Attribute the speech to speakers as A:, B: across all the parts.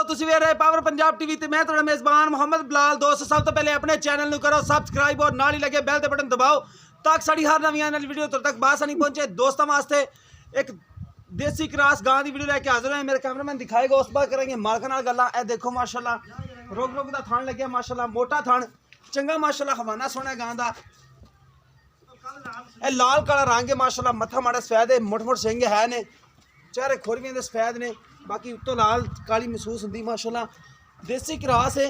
A: ਤੁਸੀਂ ਵੇਖ ਰਹੇ ਪਾਵਰ ਪੰਜਾਬ ਟੀਵੀ ਤੇ ਮੈਂ ਤੁਹਾਡਾ ਮੇਜ਼ਬਾਨ ਮੁਹੰਮਦ ਬਲਾਲ। ਦੋਸਤੋ ਸਭ ਤੋਂ ਪਹਿਲੇ ਆਪਣੇ ਚੈਨਲ ਨੂੰ ਕਰੋ ਸਬਸਕ੍ਰਾਈਬ और ਨਾਲ ਹੀ ਲੱਗੇ ਬੈਲ ਦੇ ਬਟਨ ਦਬਾਓ ਤਾਂ ਸਾਡੀ ਹਰ ਨਵੀਂ ਆਉਣ ਵਾਲੀ ਵੀਡੀਓ ਤੁਹਾਡੇ ਤੱਕ ਬਾਸਾਨੀ ਪਹੁੰਚੇ। ਦੋਸਤਾਂ ਵਾਸਤੇ ਇੱਕ देसी क्रास गां की वीडियो लेके हाजिर है। मेरे कैमरामैन दिखाएगा, उस बार करेंगे मालका नाल गल्लां। ए देखो माशाल्लाह रोक रोक दा थान लग्या, माशाल्लाह मोटा थान चंगा, माशाल्लाह हवाना सोना गां दा। ए लाल काला रंग है माशाल्लाह, मत्था माड़ा सफेद है, मोट मोट सिंग है ने, चेहरे खोरवियां दे सफेद ने, बाकी उत्तों लाल काली महसूस हुंदी माशाल्लाह। देसी क्रास है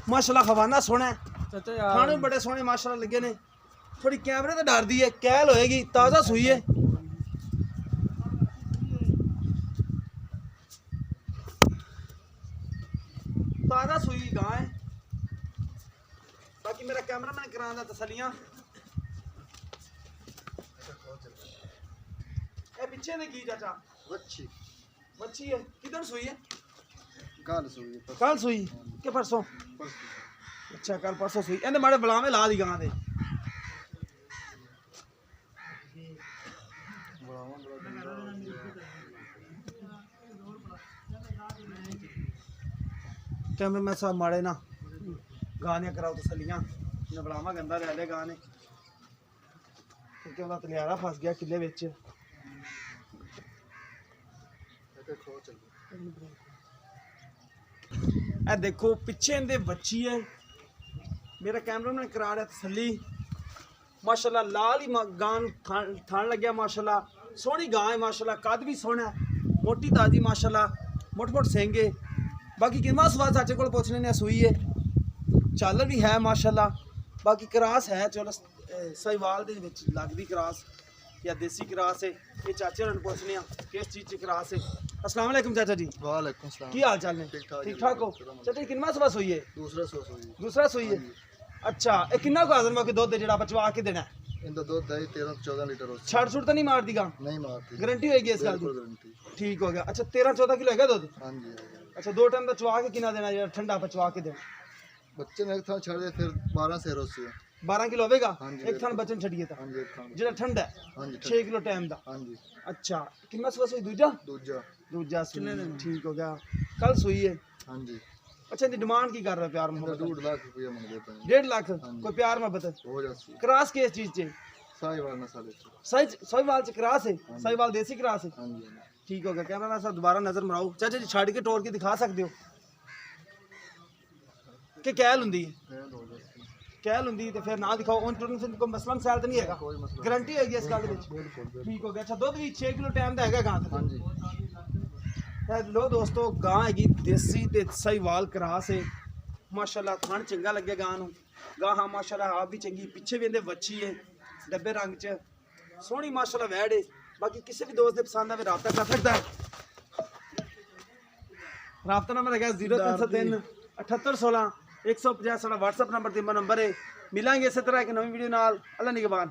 A: माशाल्लाह, हवाना सोना है, थान भी बड़े सोहने माशाल्लाह लगे ने। थोड़ी कैमरे तो डरदी है, कैल होएगी, ताज़ा सूई है। ताज़ा सूई गां है, बाकी मेरा कैमरामैन करांदा तसलियां। ए पीछे ने की चाचा
B: बच्ची
A: बच्ची है, किधर सूई है?
B: कल सूई
A: कल सूई के परसों? अच्छा कल परसों सूई। इहदे माड़े बलावे ला दी गां दे। कैमरे में सब माड़े ना गां दियां कराओ तसलियां। इन्हें बलावा गंदा लै लिया गां ने, क्योंकि उसका तलियारा फस गया किले विच। ए देखो पिछे इहदे बच्ची है, मेरा कैमरामैन करा रहा तसली माशाल्लाह। लाल ही गां थान लग्या माशाल्लाह, सोहनी गां है माशाल्लाह, कद भी सोहना है, मोटी ताजी माशाल्लाह, मोट मोट सिंग है। बाकी किन्ना स्वाद चाचे को पूछ लेने, सूई है, चालर भी है माशाल्लाह। बाकी क्रास है, चलो साहिवाल दे विच लगदी क्रास या देसी क्रास है, ये चाचे होरें पूछने किस चीज़ च क्रास है। अस्सलाम वालेकुम चाचा जी।
B: वालेकुम सलाम।
A: की हाल चाल ने? ठीक ठाक हो चाचा जी? किन्ना सवा सूई है? दूसरा सूई है। अच्छा ये किन्ना को आजन बाकी दुध जेड़ा बचवा के देना है?
B: इनका दूध 13-14 लीटर हो।
A: छड़ छुड़ तो नहीं मारती गां?
B: नहीं मारती,
A: गारंटी होगी इस गल की? ठीक हो गया। अच्छा 13-14 किलो है दूध?
B: हां जी।
A: अच्छा दो टाइम का चवा के कितना देना, जेड़ा ठंडा पचवा के देना?
B: बच्चे ने एक थान छड़ दे, फिर 12 से रोज से
A: 12 किलो होगा
B: हाँ जी,
A: एक थान बचन छड़िए था।
B: हां जी एक थान
A: जेड़ा ठंडा है
B: हां जी
A: 6 किलो टाइम दा।
B: हां जी।
A: अच्छा कितना सुबह सूई? दूजा
B: दूजा
A: सूई। ठीक हो गया, कल सूई है।
B: हां जी।
A: अच्छा इनकी डिमांड की कर रहे हो? प्यार मोहब्बत
B: 2.5 लाख रुपया मांग देते हैं।
A: 1.5 लाख कोई प्यार मोहब्बत
B: हो जाती।
A: क्रास किस चीज से?
B: साहिवाल नस्ल है।
A: साहिवाल से क्रास है, साहिवाल देसी क्रास है।
B: हां जी।
A: ठीक हो गया। कैमरा मैन साहब दोबारा नजर मराओ चाचा जी, छड़ के टोर के दिखा सकते हो कि कैल हुंदी है? कैल हुंदी तो फिर ना दिखाओ, उन टोरन से कोई मसला मसाइल तो नहीं है, गारंटी है इस गल दे विच? ठीक हो गया। अच्छा दुध भी 6 किलो टाइम दा हैगा गां दा?
B: हां जी।
A: लो दोस्तों गां हैगी देसी ते साहिवाल क्रास है माशाल्लाह। थान चंगा लगे गां नूं, गां हाँ माशाल्लाह आप भी चंगी, पिछे भी इहदे बच्ची है डब्बे रंग च सोहनी माशाल्लाह वैड़ है। बाकी किसी भी दोस्त दे पसंद आवे राब्ता कर सकता है। राब्ता नंबर है 0303 7816 150 साडा व्हाट्सएप नंबर ते नंबर है। मिलांगे इस तरह एक नवी वीडियो नाल। अल्लाह निगहबान।